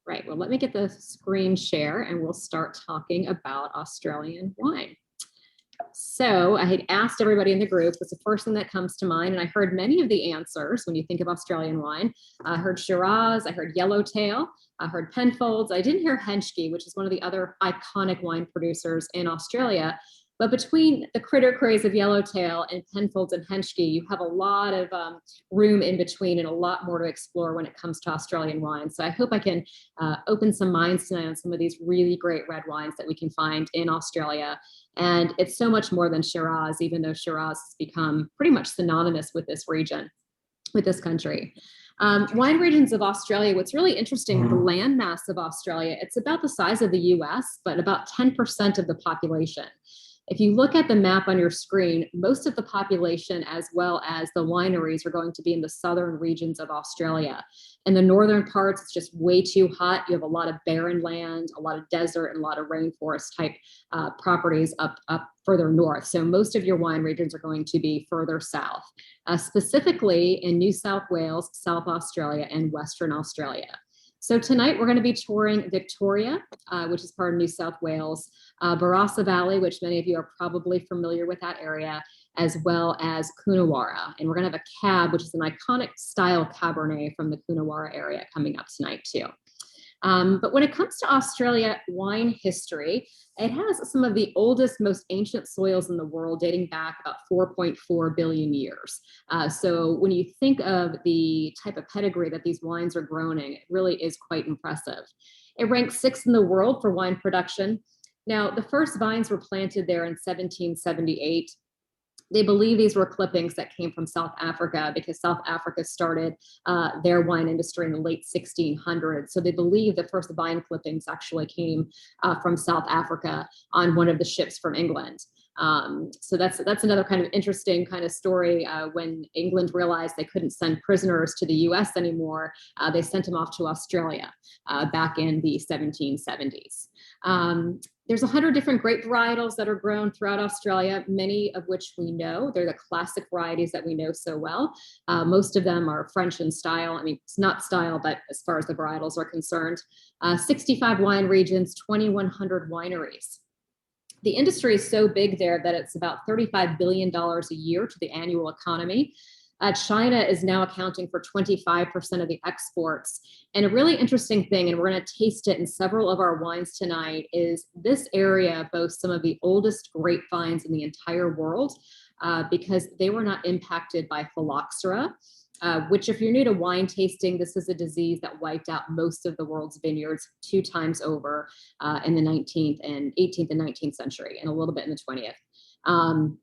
Right, well, let me get the screen share and we'll start talking about Australian wine. So I had asked everybody in the group, what's the first thing that comes to mind? And I heard many of the answers when you think of Australian wine. I heard Shiraz, I heard Yellowtail, I heard Penfolds. I didn't hear Henschke, which is one of the other iconic wine producers in Australia. But between the critter craze of Yellowtail and Penfolds and Henschke, you have a lot of room in between and a lot more to explore when it comes to Australian wine. So I hope I can open some minds tonight on some of these really great red wines that we can find in Australia. And it's so much more than Shiraz, even though Shiraz has become pretty much synonymous with this region, with this country. Wine regions of Australia, what's really interesting, the landmass of Australia, it's about the size of the US, but about 10% of the population. If you look at the map on your screen, most of the population as well as the wineries are going to be in the southern regions of Australia. In the northern parts, it's just way too hot. You have a lot of barren land, a lot of desert, and a lot of rainforest type properties up further north. So most of your wine regions are going to be further south, specifically in New South Wales, South Australia, and Western Australia. So tonight we're going to be touring Victoria, which is part of New South Wales, Barossa Valley, which many of you are probably familiar with that area, as well as Coonawarra. And we're going to have a cab, which is an iconic style Cabernet from the Coonawarra area coming up tonight too. But when it comes to Australia wine history, it has some of the oldest, most ancient soils in the world, dating back about 4.4 billion years. So when you think of the type of pedigree that these wines are grown in, it really is quite impressive. It ranks 6th in the world for wine production. Now, the first vines were planted there in 1778. They believe these were clippings that came from South Africa because South Africa started their wine industry in the late 1600s. So they believe the first vine clippings actually came from South Africa on one of the ships from England. So that's another kind of interesting kind of story. When England realized they couldn't send prisoners to the US anymore, they sent them off to Australia back in the 1770s. There's 100 different grape varietals that are grown throughout Australia, many of which we know. They're the classic varieties that we know so well. Most of them are French in style. I mean, it's not style, but as far as the varietals are concerned, 65 wine regions, 2,100 wineries. The industry is so big there that it's about $35 billion a year to the annual economy. China is now accounting for 25% of the exports. And a really interesting thing, and we're going to taste it in several of our wines tonight, is this area boasts some of the oldest grapevines in the entire world because they were not impacted by phylloxera, which if you're new to wine tasting, this is a disease that wiped out most of the world's vineyards 2 times over in the 18th and 19th century and a little bit in the 20th.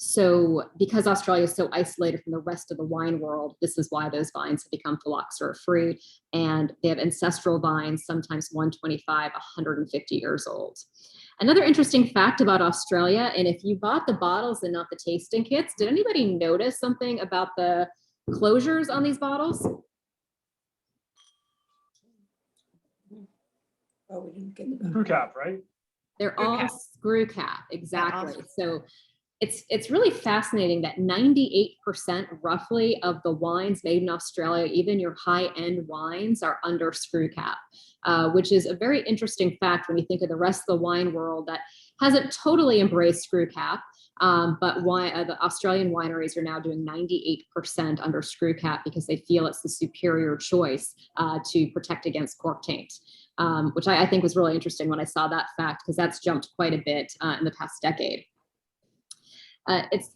So because Australia is so isolated from the rest of the wine world, this is why those vines have become phylloxera free. And they have ancestral vines, sometimes 125, 150 years old. Another interesting fact about Australia, and if you bought the bottles and not the tasting kits, did anybody notice something about the closures on these bottles? Oh, we didn't get the Screw cap, right? They're all screw cap, exactly. So it's really fascinating that 98% roughly of the wines made in Australia, even your high-end wines, are under screw cap, which is a very interesting fact when you think of the rest of the wine world that hasn't totally embraced screw cap. But the Australian wineries are now doing 98% under screw cap because they feel it's the superior choice to protect against cork taint, which I think was really interesting when I saw that fact because that's jumped quite a bit in the past decade.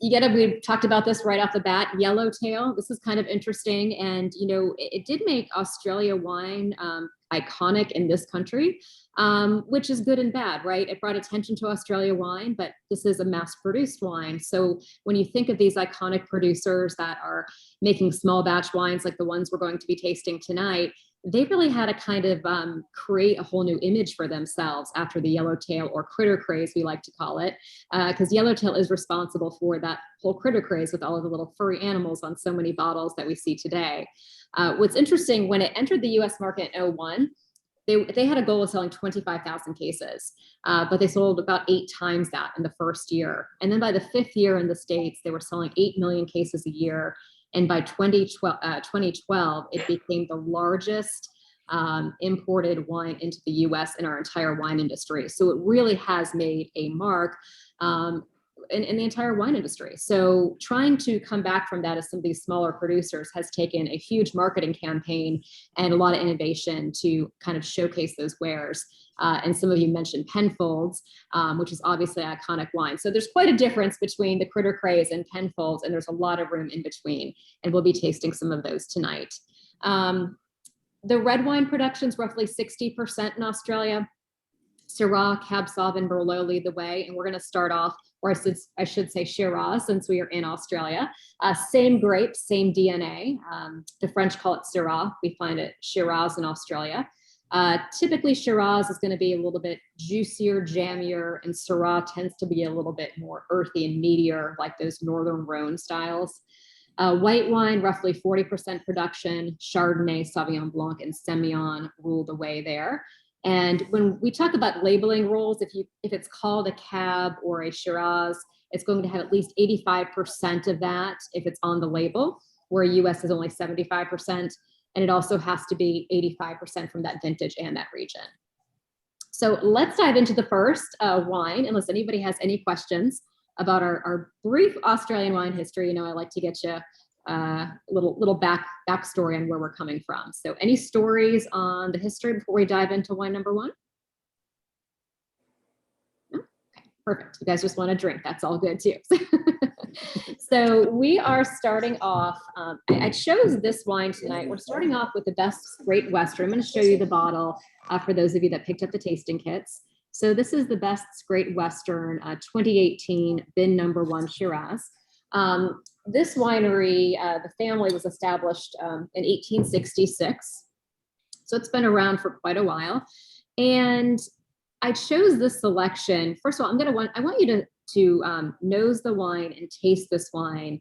We talked about this right off the bat, Yellowtail. This is kind of interesting. And, you know, it did make Australia wine iconic in this country, which is good and bad, right? It brought attention to Australia wine, but this is a mass-produced wine. So when you think of these iconic producers that are making small batch wines like the ones we're going to be tasting tonight, they really had to kind of create a whole new image for themselves after the Yellowtail or critter craze, we like to call it, because Yellowtail is responsible for that whole critter craze with all of the little furry animals on so many bottles that we see today. What's interesting, when it entered the US market in 2001, they had a goal of selling 25,000 cases, but they sold about 8 times that in the first year. And then by the 5th year in the States, they were selling 8 million cases a year. And by 2012, it became the largest imported wine into the US in our entire wine industry. So it really has made a mark in the entire wine industry. So trying to come back from that as some of these smaller producers has taken a huge marketing campaign and a lot of innovation to kind of showcase those wares. And some of you mentioned Penfolds, which is obviously iconic wine. So there's quite a difference between the Critter Craze and Penfolds, and there's a lot of room in between. And we'll be tasting some of those tonight. The red wine production is roughly 60% in Australia. Syrah, Cab Sauv, and Merlot lead the way. And we're going to start off, or I should say Shiraz, since we are in Australia. Same grape, same DNA. The French call it Syrah. We find it Shiraz in Australia. Typically, Shiraz is going to be a little bit juicier, jammier, and Syrah tends to be a little bit more earthy and meatier, like those Northern Rhone styles. White wine, roughly 40% production. Chardonnay, Sauvignon Blanc, and Semillon rule the way there. And when we talk about labeling rules, if it's called a Cab or a Shiraz, it's going to have at least 85% of that if it's on the label, where US is only 75%. And it also has to be 85% from that vintage and that region. So let's dive into the first wine, unless anybody has any questions about our brief Australian wine history. You know, I like to get you a little backstory on where we're coming from. So any stories on the history before we dive into wine number one? No? Okay, perfect. You guys just want to drink. That's all good too. So we are starting off, I chose this wine tonight. We're starting off with the Best Great Western. I'm going to show you the bottle for those of you that picked up the tasting kits. So this is the Best Great Western 2018 bin number one Shiraz. This winery, the family was established in 1866. So it's been around for quite a while. And I chose this selection. First of all, I want you to nose the wine and taste this wine.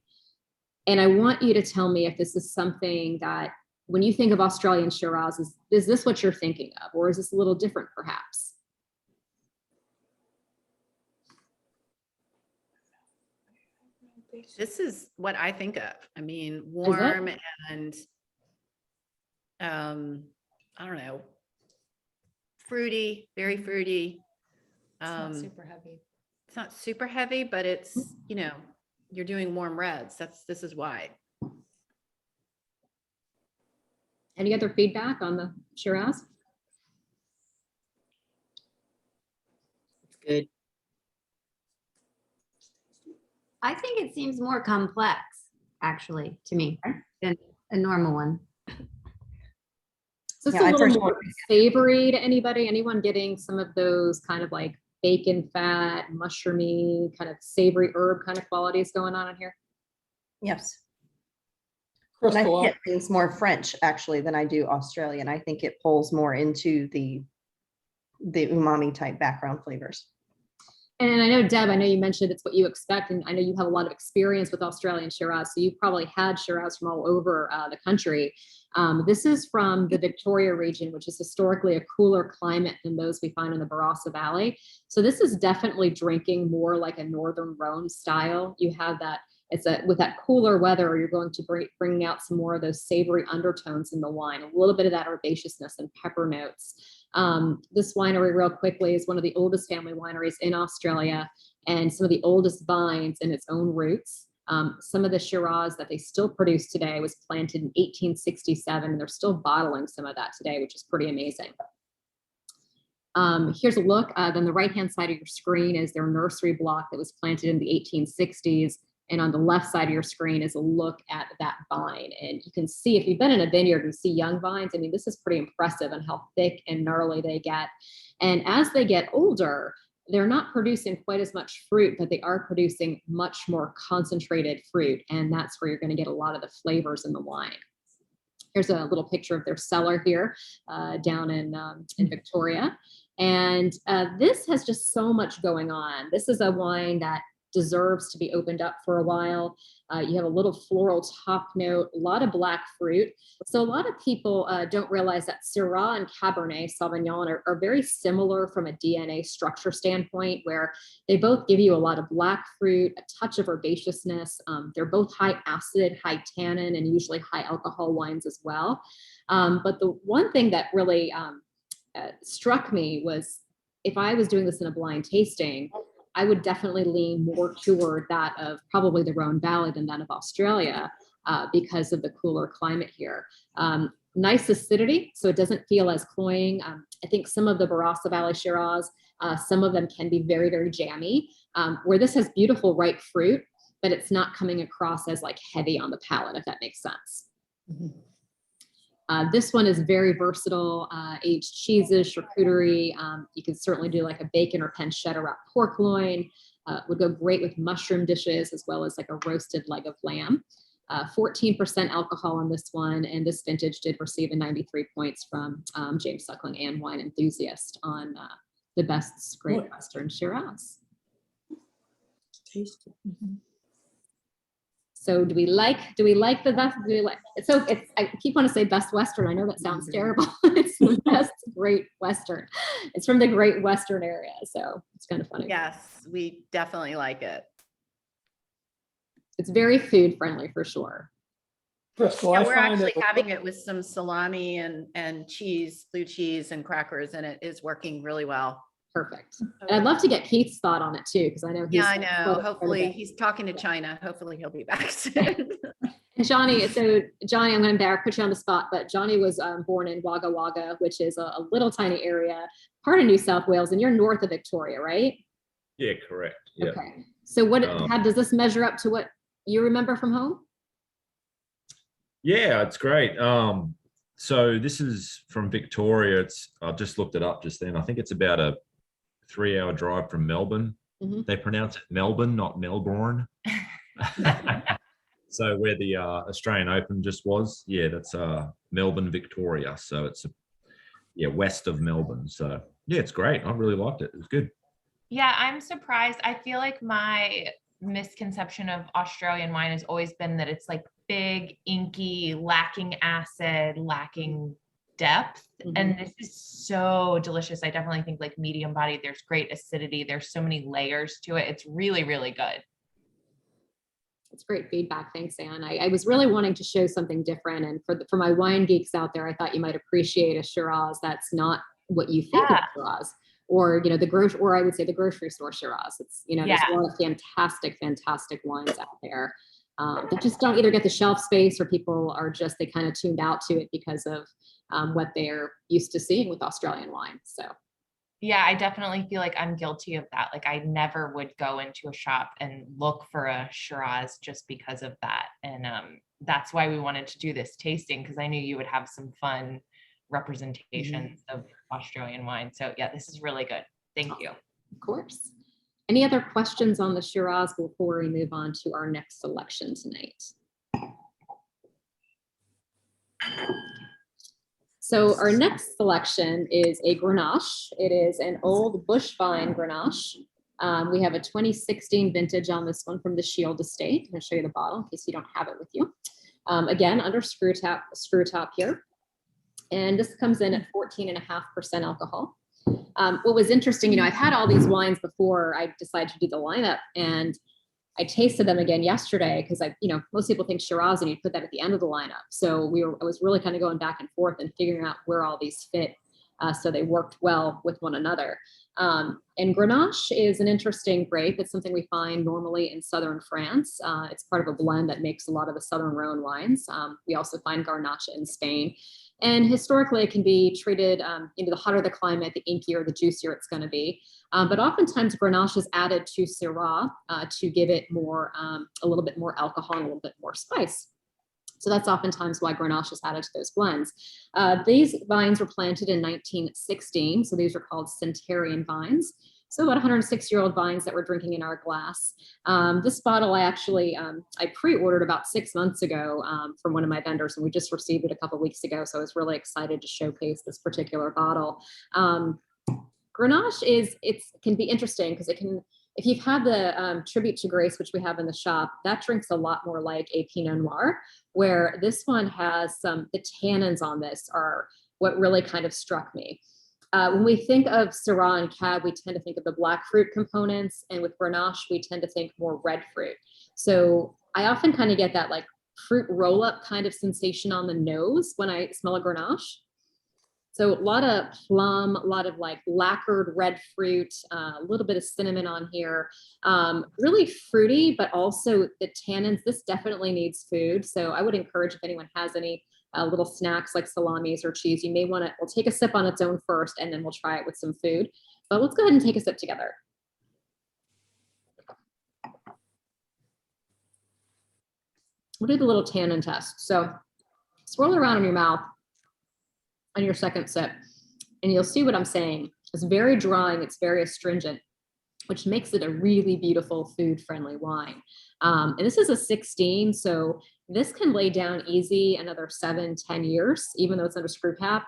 And I want you to tell me if this is something that, when you think of Australian Shiraz, is this what you're thinking of? Or is this a little different perhaps? This is what I think of. I mean, warm and I don't know, fruity, very fruity. It's not super heavy. It's not super heavy, but it's, you know, you're doing warm reds. This is why. Any other feedback on the Shiraz? It's good. I think it seems more complex, actually, to me, than a normal one. So it's a little more savory to anybody? Anyone getting some of those kind of like bacon fat, mushroomy, kind of savory herb kind of qualities going on in here? Yes. And I think it feels more French actually than I do Australian. I think it pulls more into the umami type background flavors. And I know, Deb, I know you mentioned it's what you expect, and I know you have a lot of experience with Australian Shiraz, so you've probably had Shiraz from all over the country. This is from the Victoria region, which is historically a cooler climate than those we find in the Barossa Valley. So this is definitely drinking more like a Northern Rhone style. You have that, with that cooler weather, you're going to bring out some more of those savory undertones in the wine, a little bit of that herbaceousness and pepper notes. This winery, real quickly, is one of the oldest family wineries in Australia and some of the oldest vines in its own roots. Some of the Shiraz that they still produce today was planted in 1867, and they're still bottling some of that today, which is pretty amazing. Here's a look. On the right-hand side of your screen is their nursery block that was planted in the 1860s. And on the left side of your screen is a look at that vine. And you can see, if you've been in a vineyard and see young vines, I mean, this is pretty impressive on how thick and gnarly they get. And as they get older, they're not producing quite as much fruit, but they are producing much more concentrated fruit. And that's where you're going to get a lot of the flavors in the wine. Here's a little picture of their cellar here down in Victoria. And this has just so much going on. This is a wine that deserves to be opened up for a while. You have a little floral top note, a lot of black fruit. So a lot of people don't realize that Syrah and Cabernet Sauvignon are very similar from a DNA structure standpoint, where they both give you a lot of black fruit, a touch of herbaceousness. They're both high acid, high tannin, and usually high alcohol wines as well. But the one thing that really struck me was, if I was doing this in a blind tasting, I would definitely lean more toward that of probably the Rhone Valley than that of Australia, because of the cooler climate here. Nice acidity, so it doesn't feel as cloying. I think some of the Barossa Valley Shiraz, some of them can be very, very jammy, where this has beautiful ripe fruit, but it's not coming across as like heavy on the palate, if that makes sense. This one is very versatile, aged cheeses, charcuterie. You can certainly do like a bacon or pancetta wrapped pork loin. Would go great with mushroom dishes, as well as like a roasted leg of lamb. 14% alcohol on this one, and this vintage did receive a 93 points from James Suckling and Wine Enthusiast on the best Great Western Shiraz. Tasty. So do we like the best? Do we like, so it's, I keep wanting to say best Western. I know that sounds terrible. It's the best Great Western. It's from the Great Western area. So it's kind of funny. Yes, we definitely like it. It's very food friendly for sure. Crystal, Yeah, I we're find actually it, having it with some salami and cheese, blue cheese and crackers, and it is working really well. Perfect. And I'd love to get Keith's thought on it too, because I know he's. Yeah, I know. Hopefully he's talking to China. Hopefully he'll be back soon. And Johnny, so Johnny, I'm going to put you on the spot, but Johnny was born in Wagga Wagga, which is a little tiny area, part of New South Wales, and you're north of Victoria, right? Yeah, correct. Yeah. Okay. So how does this measure up to what you remember from home? Yeah, it's great. So this is from Victoria. I just looked it up just then. I think it's about a 3-hour drive from Melbourne. They pronounce it Melbourne, not Melbourne. So where the Australian Open just was, yeah, that's Melbourne, Victoria. So it's west of Melbourne. So yeah, it's great. I really liked it. It was good. Yeah, I'm surprised. I feel like my misconception of Australian wine has always been that it's like big, inky, lacking acid, lacking depth. And this is so delicious. I definitely think like medium bodied, there's great acidity. There's so many layers to it. It's really, really good. It's great feedback. Thanks, Anne. I was really wanting to show something different. And for my wine geeks out there, I thought you might appreciate a Shiraz that's not what you think of Shiraz. Or, or I would say the grocery store Shiraz. It's, there's a lot of fantastic wines out there that just don't either get the shelf space, or people are just, they kind of tuned out to it because of what they're used to seeing with Australian wine. So. Yeah, I definitely feel like I'm guilty of that. Like I never would go into a shop and look for a Shiraz just because of that. And that's why we wanted to do this tasting, because I knew you would have some fun representations of Australian wine. So yeah, this is really good. Thank you. Of course. Any other questions on the Shiraz before we move on to our next selection tonight? So our next selection is a Grenache. It is an old bush vine Grenache. We have a 2016 vintage on this one from the Shield Estate. I'm going to show you the bottle in case you don't have it with you. Again, under screw top here. And this comes in at 14.5% alcohol. What was interesting, I've had all these wines before I decided to do the lineup, and I tasted them again yesterday because most people think Shiraz and you put that at the end of the lineup. So I was really kind of going back and forth and figuring out where all these fit, so they worked well with one another. And Grenache is an interesting grape. It's something we find normally in southern France. It's part of a blend that makes a lot of the southern Rhone wines. We also find Grenache in Spain. And historically, it can be treated, the hotter the climate, the inkier, the juicier it's going to be. But oftentimes, Grenache is added to Syrah to give it more, a little bit more alcohol and a little bit more spice. So that's oftentimes why Grenache is added to those blends. These vines were planted in 1916. So these are called centenarian vines. So about 106-year-old vines that we're drinking in our glass. This bottle I actually, I pre-ordered about 6 months ago from one of my vendors, and we just received it a couple of weeks ago. So I was really excited to showcase this particular bottle. Grenache can be interesting because it can if you've had the Tribute to Grace, which we have in the shop, that drinks a lot more like a Pinot Noir, where this one has the tannins on this are what really kind of struck me. When we think of Syrah and Cab, we tend to think of the black fruit components, and with Grenache, we tend to think more red fruit. So I often kind of get that like fruit roll-up kind of sensation on the nose when I smell a Grenache. So a lot of plum, a lot of like lacquered red fruit, a little bit of cinnamon on here. Really fruity, but also the tannins. This definitely needs food. So I would encourage if anyone has any little snacks like salamis or cheese, you may want to, we'll take a sip on its own first, and then we'll try it with some food. But let's go ahead and take a sip together. We'll do the little tannin test. So swirl it around in your mouth on your second sip, and you'll see what I'm saying. It's very drying, it's very astringent, which makes it a really beautiful food-friendly wine. And this is a 16, so this can lay down easy another 7-10 years, even though it's under screw cap,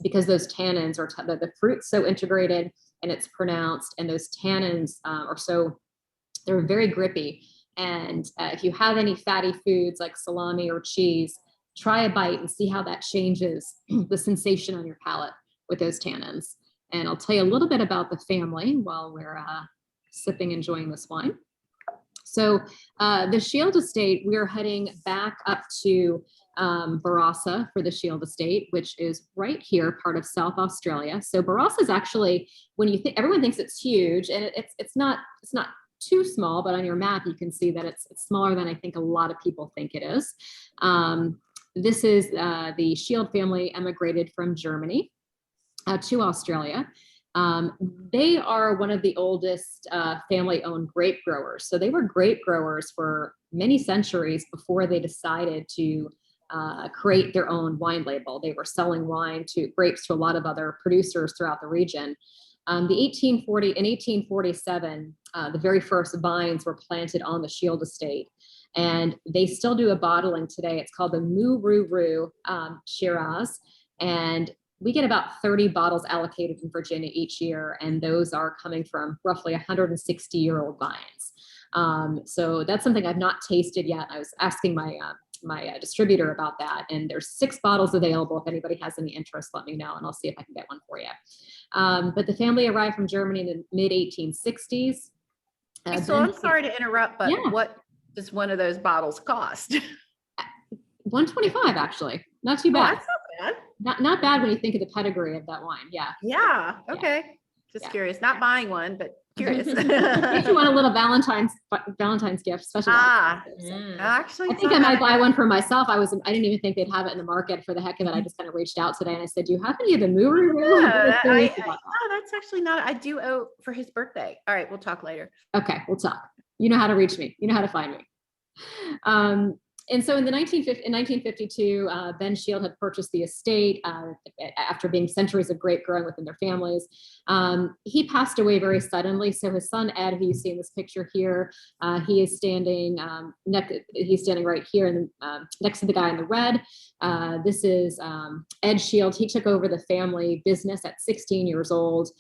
because those tannins are, the fruit's so integrated and it's pronounced, and those tannins are so, they're very grippy. And if you have any fatty foods like salami or cheese, try a bite and see how that changes the sensation on your palate with those tannins. And I'll tell you a little bit about the family while we're sipping, enjoying this wine. So the Shield Estate, we're heading back up to Barossa for the Shield Estate, which is right here, part of South Australia. So Barossa is actually, when you think, everyone thinks it's huge, and it's not too small, but on your map you can see that it's smaller than I think a lot of people think it is. This is the Shield family emigrated from Germany to Australia. They are one of the oldest family-owned grape growers. So they were grape growers for many centuries before they decided to create their own wine label. They were selling grapes to a lot of other producers throughout the region. In 1847, the very first vines were planted on the Shield Estate. And they still do a bottling today. It's called the Moo Shiraz. And we get about 30 bottles allocated in Virginia each year. And those are coming from roughly 160-year-old vines. So that's something I've not tasted yet. I was asking my distributor about that. And there's 6 bottles available. If anybody has any interest, let me know, and I'll see if I can get one for you. But the family arrived from Germany in the mid-1860s. So I'm sorry to interrupt, but Yeah. what does one of those bottles cost? $125, actually. Not too Oh, bad. that's not bad. Not bad when you think of the pedigree of that wine. Yeah. Yeah. Okay. Just Yeah. curious. Not buying one, but curious. If you want a little Valentine's gift, special. Actually, I think I might buy one for myself. I didn't even think they'd have it in the market for the heck of it. I just kind of reached out today and I said, "Do you have any of the Mooroo?" That's actually not. I do owe for his birthday. All right, we'll talk later. Okay, we'll talk. You know how to reach me. You know how to find me. And so in 1952, Ben Shield had purchased the estate after being centuries of grape growing within their families. He passed away very suddenly. So his son, Ed, who you see in this picture here, he is standing, he's standing right here and next to the guy in the red. This is Ed Shield. He took over the family business at 16 years old.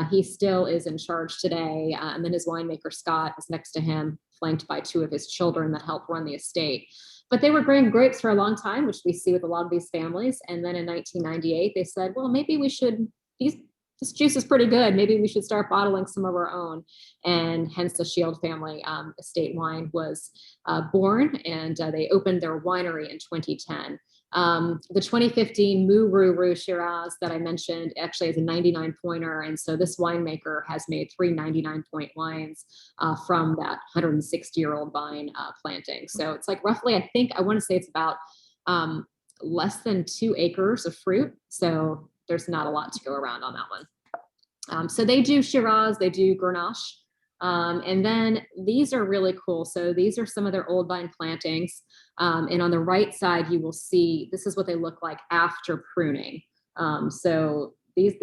He still is in charge today. And then his winemaker, Scott, is next to him, flanked by 2 of his children that help run the estate. But they were growing grapes for a long time, which we see with a lot of these families. And then in 1998, they said, well, maybe we should, this juice is pretty good. Maybe we should start bottling some of our own. And hence the Shield family estate wine was born, and they opened their winery in 2010. The 2015 Moo Shiraz that I mentioned actually is a 99 pointer. And so this winemaker has made 3 99-point wines from that 160-year-old vine planting. So it's like roughly, I want to say it's about less than 2 acres of fruit. So there's not a lot to go around on that one. So they do Shiraz, they do Grenache. And then these are really cool. So these are some of their old vine plantings. And on the right side, you will see, this is what they look like after pruning. So these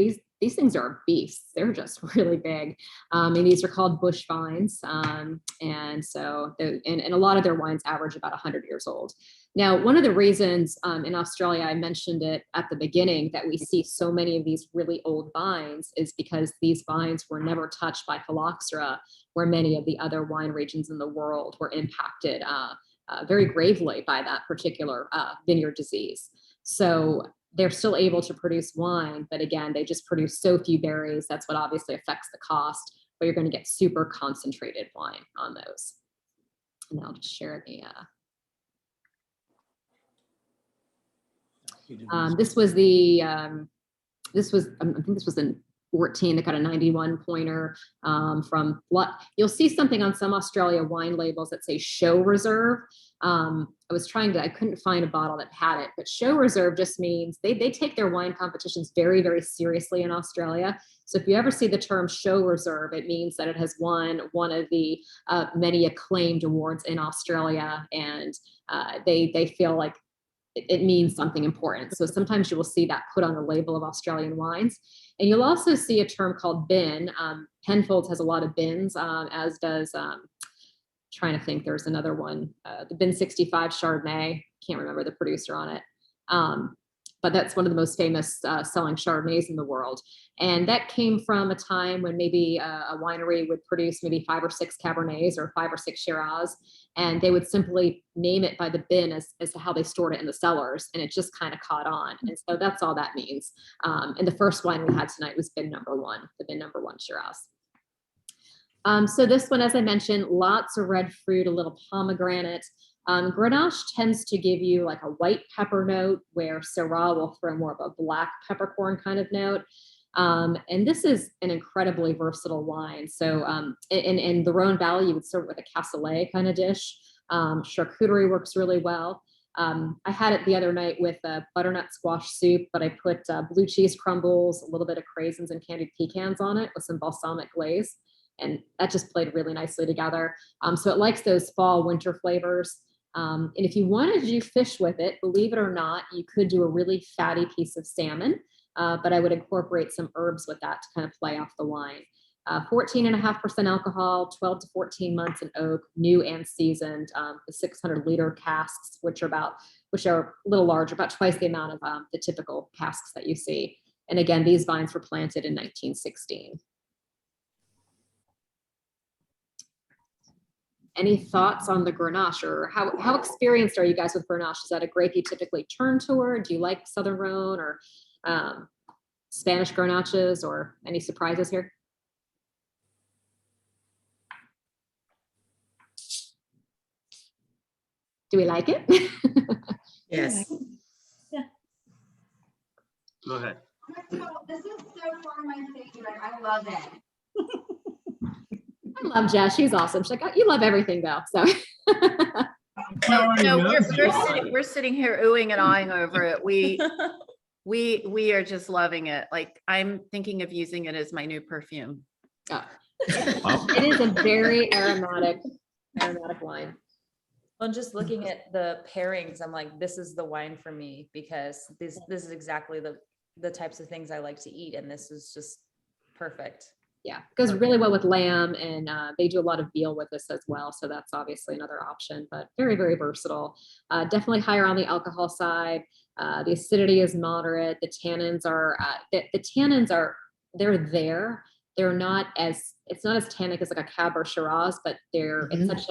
things are beasts. They're just really big. And these are called bush vines. And so, and a lot of their wines average about 100 years old. Now, one of the reasons in Australia, I mentioned it at the beginning, that we see so many of these really old vines is because these vines were never touched by phylloxera, where many of the other wine regions in the world were impacted very gravely by that particular vineyard disease. So they're still able to produce wine, but again, they just produce so few berries. That's what obviously affects the cost, but you're going to get super concentrated wine on those. And I'll just share the this was the I think this was in 14 that got a 91 pointer from what you'll see something on some Australia wine labels that say show reserve. I couldn't find a bottle that had it, but show reserve just means they take their wine competitions very, very seriously in Australia. So if you ever see the term show reserve, it means that it has won one of the many acclaimed awards in Australia, and they feel like it means something important. So sometimes you will see that put on the label of Australian wines. And you'll also see a term called bin. Penfolds has a lot of bins, as does, trying to think, there's another one, the Bin 65 Chardonnay. Can't remember the producer on it. But that's one of the most famous selling Chardonnays in the world. And that came from a time when maybe a winery would produce maybe 5 or 6 Cabernets or 5 or 6 Shiraz, and they would simply name it by the bin as to how they stored it in the cellars, and it just kind of caught on. And so that's all that means. And the first wine we had tonight was bin number 1, the bin number 1 Shiraz. So this one, as I mentioned, lots of red fruit, a little pomegranate. Grenache tends to give you like a white pepper note, where Syrah will throw more of a black peppercorn kind of note. And this is an incredibly versatile wine. So in the Rhone Valley, you would serve it with a cassoulet kind of dish. Charcuterie works really well. I had it the other night with a butternut squash soup, but I put blue cheese crumbles, a little bit of craisins and candied pecans on it with some balsamic glaze. And that just played really nicely together. So it likes those fall winter flavors. And if you wanted to do fish with it, believe it or not, you could do a really fatty piece of salmon, but I would incorporate some herbs with that to kind of play off the wine. 14.5% alcohol, 12 to 14 months in oak, new and seasoned, the 600-liter casks, which are a little larger, about twice the amount of the typical casks that you see. And again, these vines were planted in 1916. Any thoughts on the Grenache, or how experienced are you guys with Grenache? Is that a grape you typically turn toward? Do you like Southern Rhone or Spanish Grenaches, or any surprises here? Do we like it? Yes. Yeah. Go ahead. This is so far my favorite. I love it. I love Jess. She's awesome. She's like, oh, you love everything though. So No, we're sitting here oohing and eyeing over it. We are just loving it. Like, I'm thinking of using it as my new perfume. It is a very aromatic wine. Well, just looking at the pairings, I'm like, this is the wine for me, because this is exactly the types of things I like to eat, and this is just perfect. Yeah, goes really well with lamb, and they do a lot of veal with this as well. So that's obviously another option, but very, very versatile. Definitely higher on the alcohol side. The acidity is moderate. The tannins are, they're there. They're not as, it's not as tannic as like a Cab or Shiraz, but it's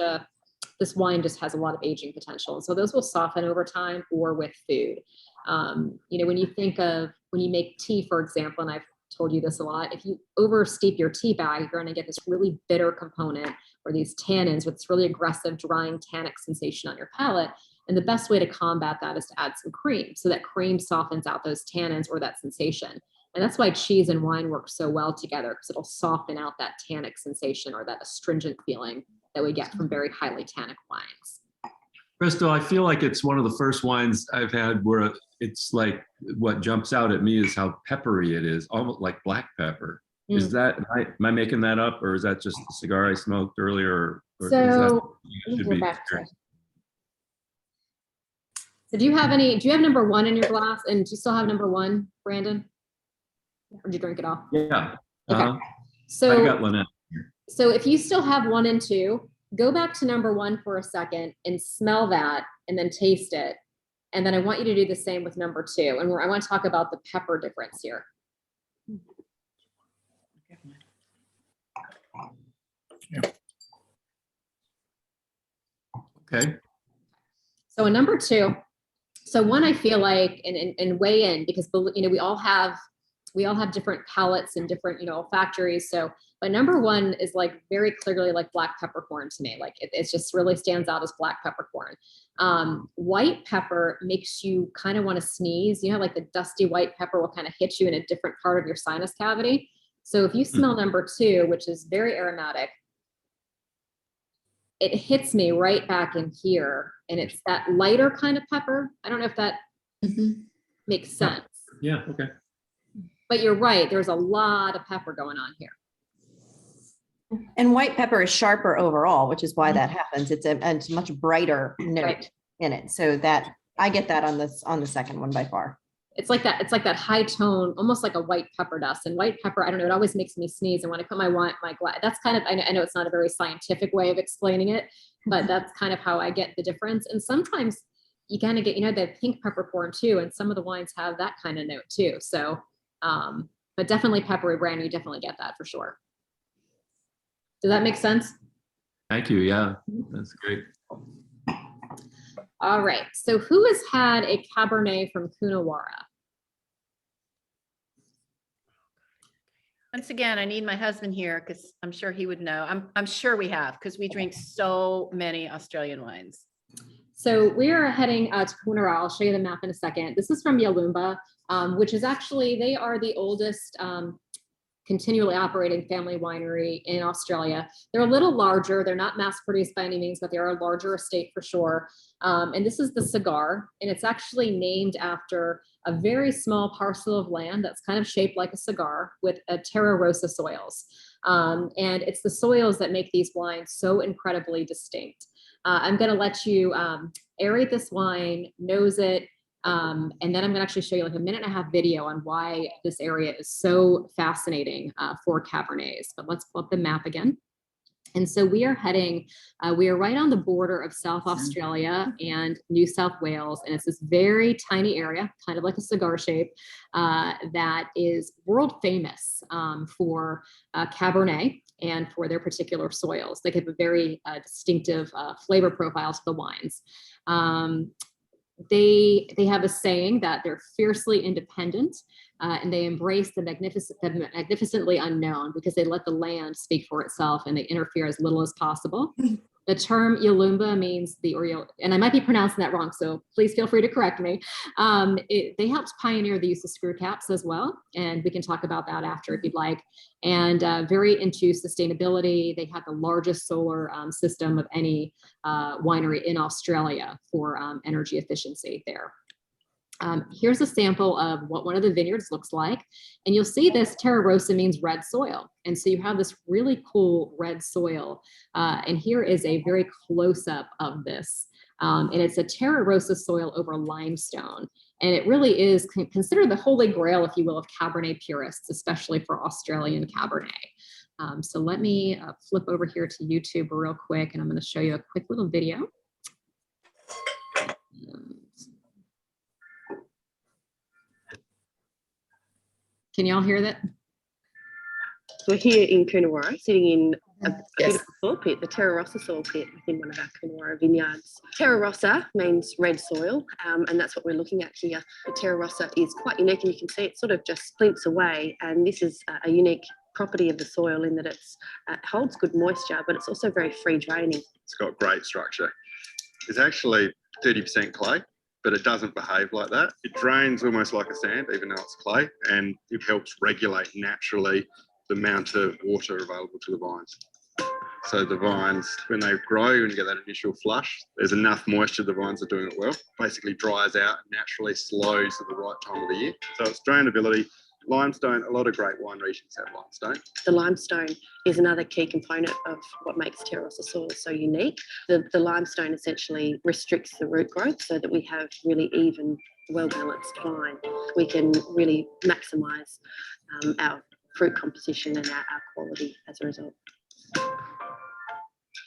this wine just has a lot of aging potential. And so those will soften over time or with food. When you make tea, for example, and I've told you this a lot, if you over steep your tea bag, you're going to get this really bitter component, or these tannins with this really aggressive drying tannic sensation on your palate. And the best way to combat that is to add some cream, so that cream softens out those tannins or that sensation. And that's why cheese and wine work so well together, because it'll soften out that tannic sensation or that astringent feeling that we get from very highly tannic wines. Crystal, I feel like it's one of the first wines I've had where it's like, what jumps out at me is how peppery it is, almost like black pepper. Is that, am I making that up, or is that just the cigar I smoked earlier? Or So do you have number 1 in your glass, and do you still have number 1, Brandon? Or did you drink it all? Yeah. Okay. I So got Lynette. So if you still have 1 and 2, go back to number 1 for a second and smell that and then taste it. And then I want you to do the same with number 2. And I want to talk about the pepper difference here. Okay. So in number 2, so 1, I feel like, and weigh in, because, you know, we all have different palates and different, you know, olfactories. So, but number 1 is like very clearly like black peppercorn to me. Like it just really stands out as black peppercorn. White pepper makes you kind of want to sneeze. You know, like the dusty white pepper will kind of hit you in a different part of your sinus cavity. So if you smell number 2, which is very aromatic, it hits me right back in here. And it's that lighter kind of pepper. I don't know if that makes sense. Yeah. Okay. But you're right. There's a lot of pepper going on here. And white pepper is sharper overall, which is why that happens. It's a much brighter note in it. So that I get that on the second one by far. It's like that. It's like that high tone, almost like a white pepper dust. And white pepper, I don't know, it always makes me sneeze. And when I put my glass, that's kind of, I know it's not a very scientific way of explaining it, but that's kind of how I get the difference. And sometimes you kind of get, you know, the pink peppercorn too. And some of the wines have that kind of note too. So, but definitely peppery brown, you definitely get that for sure. Does that make sense? Thank you. Yeah, that's great. All right. So who has had a Cabernet from Coonawarra? Once again, I need my husband here because I'm sure he would know. I'm sure we have, because we drink so many Australian wines. So we are heading to Coonawarra. I'll show you the map in a second. This is from Yalumba, which is actually, they are the oldest continually operating family winery in Australia. They're a little larger. They're not mass produced by any means, but they are a larger estate for sure. And this is the cigar, and it's actually named after a very small parcel of land that's kind of shaped like a cigar with a Terra Rosa soils. And it's the soils that make these wines so incredibly distinct. I'm going to let you aerate this wine, nose it, and then I'm going to actually show you like a 1.5-minute video on why this area is so fascinating for Cabernets. But let's pull up the map again. And so we are heading, we are right on the border of South Australia and New South Wales. And it's this very tiny area, kind of like a cigar shape, that is world famous for Cabernet and for their particular soils. They have a very distinctive flavor profile to the wines. They have a saying that they're fiercely independent, and they embrace the magnificently unknown, because they let the land speak for itself and they interfere as little as possible. The term Yalumba means and I might be pronouncing that wrong, so please feel free to correct me. They helped pioneer the use of screw caps as well, and we can talk about that after if you'd like. And very into sustainability. They have the largest solar system of any winery in Australia for energy efficiency there. Here's a sample of what one of the vineyards looks like. And you'll see this Terra Rosa means red soil. And so you have this really cool red soil. And here is a very close-up of this. And it's a Terra Rosa soil over limestone. And it really is considered the holy grail, if you will, of Cabernet purists, especially for Australian Cabernet. So let me flip over here to YouTube real quick, and I'm going to show you a quick little video. Can y'all hear that? We're here in Coonawarra, sitting in a beautiful soil pit, the Terra Rossa soil pit within one of our Coonawarra vineyards. Terra Rossa means red soil, and that's what we're looking at here. The Terra Rossa is quite unique, and you can see it sort of just splints away, and this is a unique property of the soil in that it holds good moisture, but it's also very free draining. It's got great structure. It's actually 30% clay, but it doesn't behave like that. It drains almost like a sand, even though it's clay, and it helps regulate naturally the amount of water available to the vines. So the vines, when they grow and you get that initial flush, there's enough moisture, the vines are doing it well. Basically dries out and naturally slows at the right time of the year. So it's drainability. Limestone, a lot of great wine regions have limestone. The limestone is another key component of what makes Terra Rossa soil so unique. The limestone essentially restricts the root growth so that we have really even, well-balanced vine. We can really maximise our fruit composition and our quality as a result.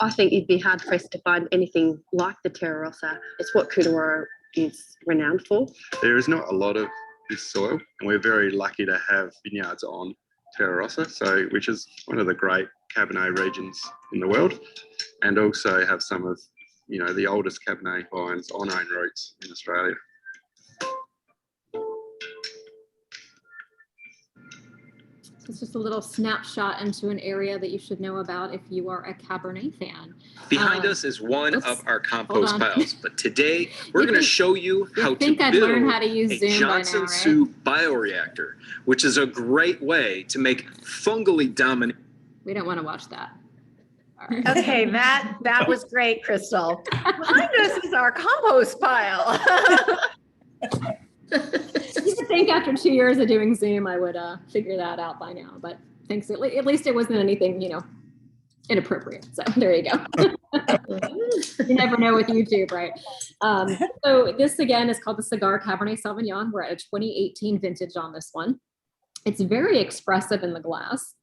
I think you'd be hard pressed to find anything like the Terra Rossa. It's what Coonawarra is renowned for. There is not a lot of this soil, and we're very lucky to have vineyards on Terra Rossa, which is one of the great Cabernet regions in the world, and also have some of the oldest Cabernet vines on own roots in Australia. It's just a little snapshot into an area that you should know about if you are a Cabernet fan. Behind us is one of our compost piles, but today we're going to show you how to I'd build learn how to use a Zoom by now, Johnson right? Soup bioreactor, which is a great way to make fungally dominant. We don't want to watch that. All right. Okay, that was great, Crystal. Behind us is our compost pile. You would think after 2 years of doing Zoom, I would figure that out by now, but thanks. At least it wasn't anything, inappropriate. So there you go. You never know with YouTube, right? So this again is called the Cigar Cabernet Sauvignon. We're at a 2018 vintage on this one. It's very expressive in the glass.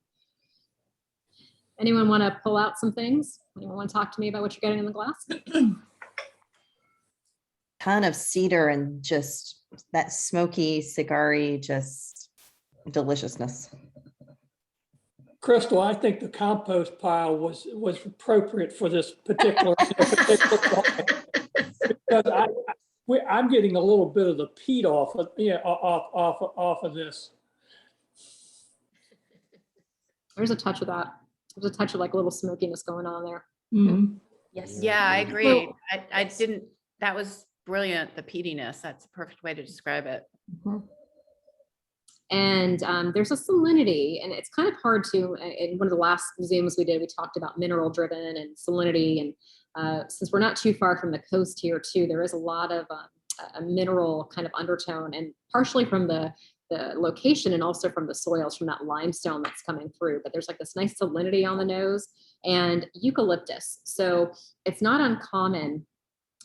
Anyone want to pull out some things? Anyone want to talk to me about what you're getting in the glass? Ton of cedar and just that smoky, cigar-y, just deliciousness. Crystal, I think the compost pile was appropriate for this particular because I'm getting a little bit of the peat off of this. There's a touch of that. There's a touch of like a little smokiness going on there. Mm-hmm. Yes. Yeah, I agree. I didn't, that was brilliant, the peatiness. That's a perfect way to describe it. Mm-hmm. And there's a salinity, and it's kind of hard to, in one of the last Zooms we did, we talked about mineral driven and salinity. And since we're not too far from the coast here too, there is a lot of a mineral kind of undertone, and partially from the location and also from the soils, from that limestone that's coming through. But there's like this nice salinity on the nose and eucalyptus. So it's not uncommon,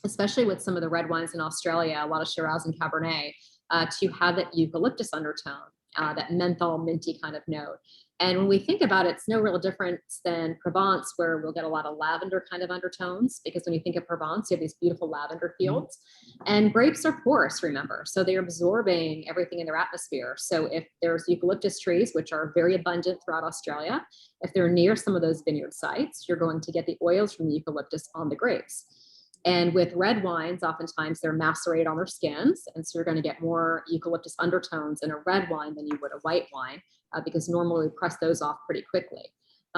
especially with some of the red wines in Australia, a lot of Shiraz and Cabernet, to have that eucalyptus undertone, that menthol minty kind of note. And when we think about it, it's no real difference than Provence, where we'll get a lot of lavender kind of undertones, because when you think of Provence, you have these beautiful lavender fields. And grapes are porous, remember, so they're absorbing everything in their atmosphere. So if there's eucalyptus trees, which are very abundant throughout Australia, if they're near some of those vineyard sites, you're going to get the oils from the eucalyptus on the grapes. And with red wines, oftentimes they're macerated on their skins. And so you're going to get more eucalyptus undertones in a red wine than you would a white wine, because normally we press those off pretty quickly.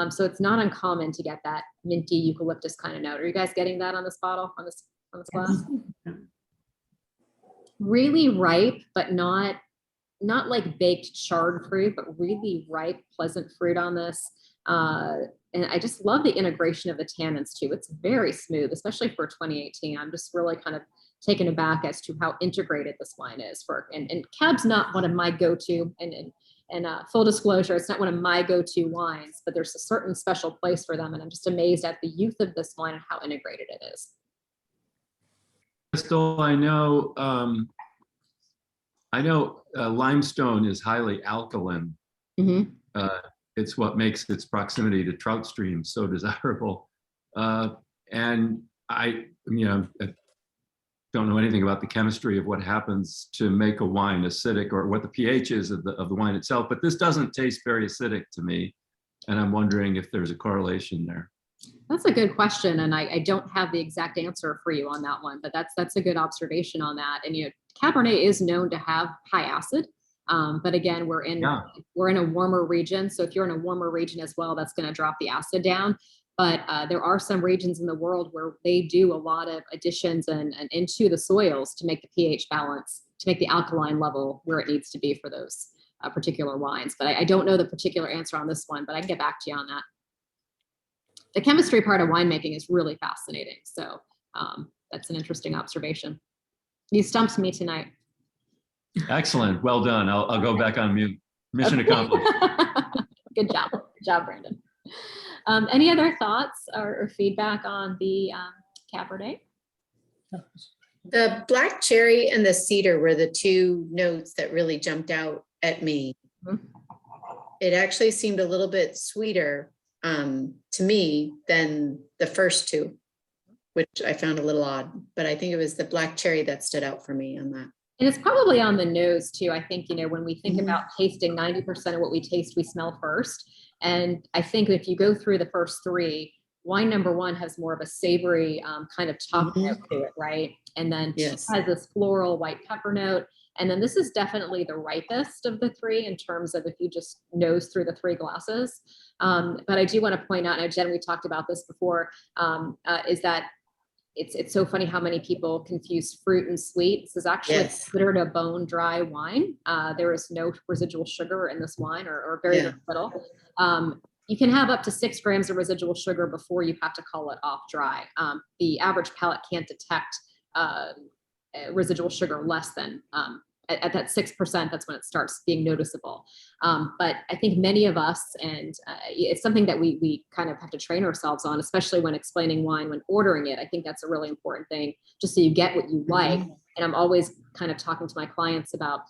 So it's not uncommon to get that minty eucalyptus kind of note. Are you guys getting that on this bottle, on this glass? Really ripe, but not like baked charred fruit, but really ripe, pleasant fruit on this. And I just love the integration of the tannins too. It's very smooth, especially for 2018. I'm just really kind of taken aback as to how integrated this wine is. And Cab's not one of my go-to, and full disclosure, it's not one of my go-to wines, but there's a certain special place for them. And I'm just amazed at the youth of this wine and how integrated it is. Crystal, I know limestone is highly alkaline. Mm-hmm. It's what makes its proximity to trout streams so desirable. And I don't know anything about the chemistry of what happens to make a wine acidic, or what the pH is of the wine itself, but this doesn't taste very acidic to me. And I'm wondering if there's a correlation there. That's a good question. And I don't have the exact answer for you on that one, but that's a good observation on that. And, Cabernet is known to have high acid. But again, we're in a warmer region. So if you're in a warmer region as well, that's going to drop the acid down. But there are some regions in the world where they do a lot of additions and into the soils to make the pH balance, to make the alkaline level where it needs to be for those particular wines. But I don't know the particular answer on this one, but I can get back to you on that. The chemistry part of winemaking is really fascinating. So that's an interesting observation. You stumped me tonight. Excellent. Well done. I'll go back on mute. Mission accomplished. Good job. Good job, Brandon. Any other thoughts or feedback on the Cabernet? The black cherry and the cedar were the two notes that really jumped out at me. Mm-hmm. It actually seemed a little bit sweeter to me than the first two, which I found a little odd, but I think it was the black cherry that stood out for me on that. And it's probably on the nose too. I think, when we think about tasting, 90% of what we taste, we smell first. And I think if you go through the first three, wine number one has more of a savory kind of chocolate note to it, right? And then two has this floral white pepper note. And then this is definitely the ripest of the three in terms of if you just nose through the three glasses. But I do want to point out, and Jen, we talked about this before, is that it's so funny how many people confuse fruit and sweet. This is actually considered a bone dry wine. There is no residual sugar in this wine, or very little. You can have up to 6 grams of residual sugar before you have to call it off dry. The average palate can't detect residual sugar less than at that 6%, that's when it starts being noticeable. But I think many of us, and it's something that we kind of have to train ourselves on, especially when explaining wine, when ordering it. I think that's a really important thing, just so you get what you like. And I'm always kind of talking to my clients about,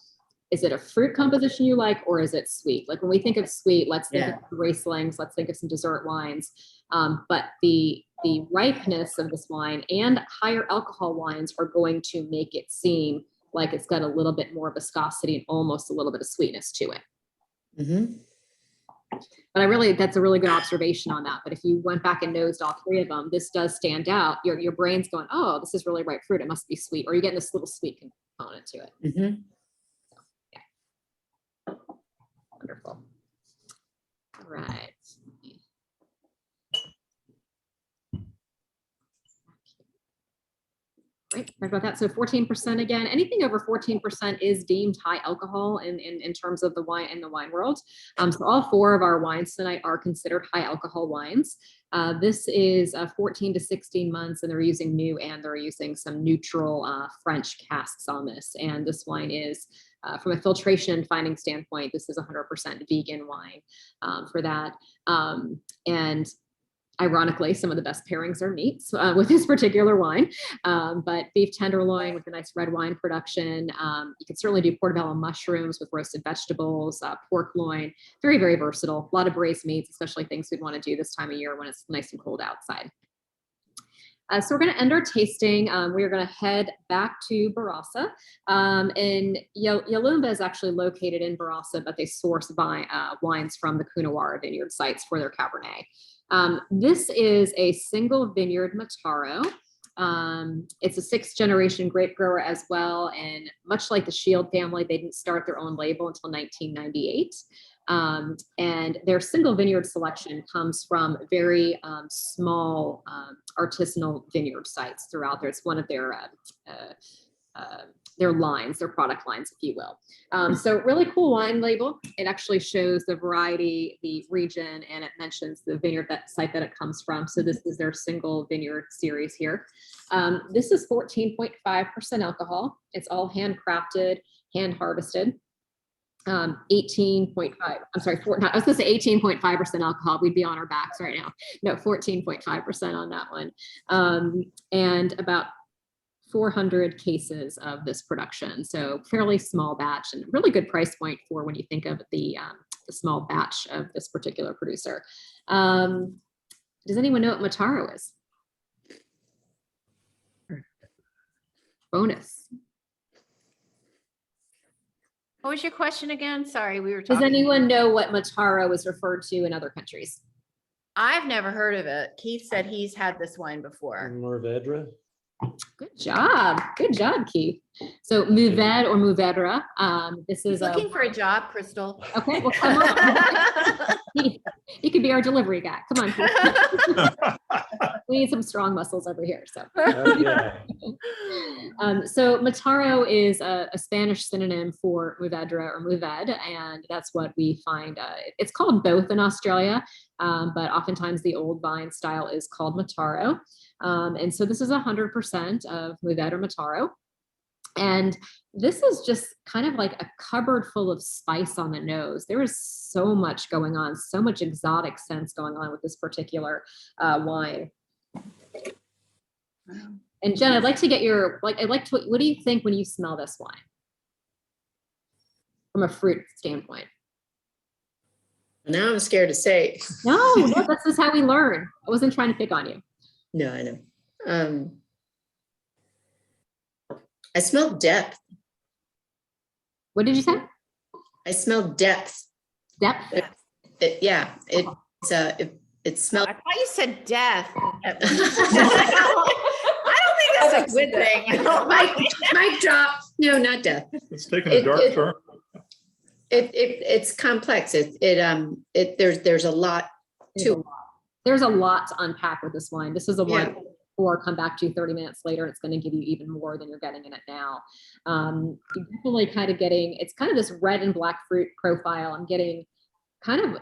is it a fruit composition you like, or is it sweet? Like when we think of sweet, let's think of Rieslings, let's think of some dessert wines. But the ripeness of this wine and higher alcohol wines are going to make it seem like it's got a little bit more viscosity and almost a little bit of sweetness to it. But that's a really good observation on that. But if you went back and nosed all three of them, this does stand out. Your brain's going, oh, this is really ripe fruit. It must be sweet. Or you're getting this little sweet component to it. So, yeah. Wonderful. All right. Right, talk about that. So 14% again, anything over 14% is deemed high alcohol in terms of the wine in the wine world. So all 4 of our wines tonight are considered high alcohol wines. This is 14 to 16 months, and they're using new and they're using some neutral French casks on this. And this wine is, from a filtration and finding standpoint, this is 100% vegan wine for that. And ironically, some of the best pairings are meats with this particular wine, but beef tenderloin with a nice red wine production. You can certainly do portobello mushrooms with roasted vegetables, pork loin, very, very versatile. A lot of braised meats, especially things we'd want to do this time of year when it's nice and cold outside. So we're going to end our tasting. We are going to head back to Barossa. And Yalumba is actually located in Barossa, but they source wines from the Coonawarra vineyard sites for their Cabernet. This is a single vineyard Mataro. It's a 6th generation grape grower as well. And much like the Shield family, they didn't start their own label until 1998. And their single vineyard selection comes from very small artisanal vineyard sites throughout there. It's one of their lines, their product lines, if you will. So really cool wine label. It actually shows the variety, the region, and it mentions the vineyard site that it comes from. So this is their single vineyard series here. This is 14.5% alcohol. It's all handcrafted, hand harvested. 18.5, I'm sorry, I was going to say 18.5% alcohol. We'd be on our backs right now. No, 14.5% on that one. And about 400 cases of this production. So fairly small batch and really good price point for when you think of the small batch of this particular producer. Does anyone know what Mataro is? Bonus. What was your question again? Sorry, we were talking. Does anyone know what Mataro is referred to in other countries? I've never heard of it. Keith said he's had this wine before. Mourvedre. Good job. Good job, Keith. So Mourvedre or Mourvedre. This is looking for a job, Crystal. Okay, well, come on. He could be our delivery guy. Come on, Keith. We need some strong muscles over here. So, so Mataro is a Spanish synonym for Mourvedre or Mourvedre, and that's what we find. It's called both in Australia, but oftentimes the old vine style is called Mataro. And so this is 100% of Mourvedre or Mataro. And this is just kind of like a cupboard full of spice on the nose. There is so much going on, so much exotic sense going on with this particular wine. And Jen, I'd like to get your, what do you think when you smell this wine? From a fruit standpoint. Now I'm scared to say. No, this is how we learn. I wasn't trying to pick on you. No, I know. I smell depth. What did you say? I smell depth. Depth? It smells. I thought you said death. I don't think that's a good thing. Mic drop. No, not death. It's taking a dark turn. It's complex. There's a lot to. There's a lot to unpack with this wine. This is a wine or come back to you 30 minutes later. It's going to give you even more than you're getting in it now. You're definitely kind of getting, it's kind of this red and black fruit profile. I'm getting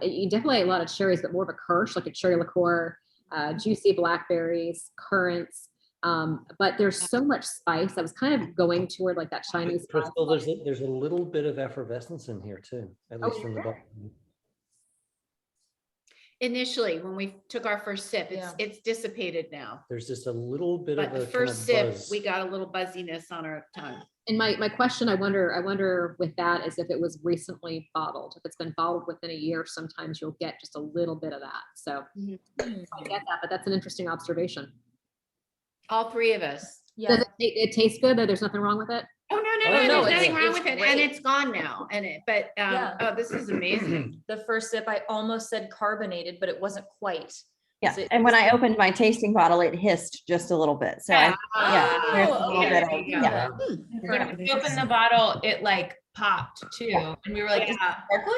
you definitely a lot of cherries, but more of a kirsch, like a cherry liqueur, juicy blackberries, currants. But there's so much spice. I was kind of going toward like that Chinese. Crystal, there's a little bit of effervescence in here too, at least from the bottom. Initially, when we took our first sip, it's dissipated now. There's just a little bit of the a first kind of sip, we got a little buzziness on our tongue. And my question, I wonder with that is if it was recently bottled. If it's been bottled within a year, sometimes you'll get just a little bit of that. So I get that, but that's an interesting observation. All three of us. Yeah. Does it taste good though? There's nothing wrong with it? Oh, no, there's nothing wrong with it. And it's gone now. Oh, this is amazing. The first sip, I almost said carbonated, but it wasn't quite. Yeah, and when I opened my tasting bottle, it hissed just a little bit. So there's a little bit of, When we opened the bottle, it like popped too. And we were like, is it sparkling?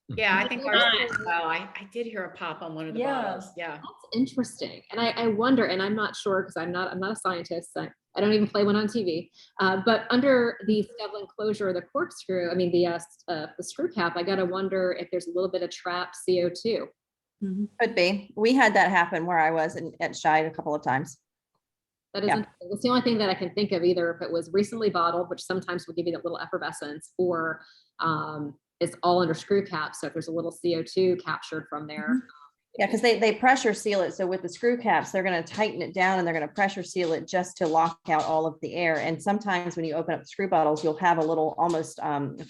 Yeah, I think ours as well. I did hear a pop on one of the bottles. Yeah. That's interesting. And I wonder, and I'm not sure because I'm not a scientist. I don't even play one on TV. But under the Stevlin closure, the corkscrew, the screw cap, I gotta wonder if there's a little bit of trapped CO2. Could be. We had that happen where I was at Shiraz a couple of times. That is that's the only thing that I can think of, either if it was recently bottled, which sometimes will give you that little effervescence, or it's all under screw cap. So if there's a little CO2 captured from there. Yeah, because they pressure seal it. So with the screw caps, they're going to tighten it down and they're going to pressure seal it just to lock out all of the air. And sometimes when you open up the screw bottles, you'll have a little almost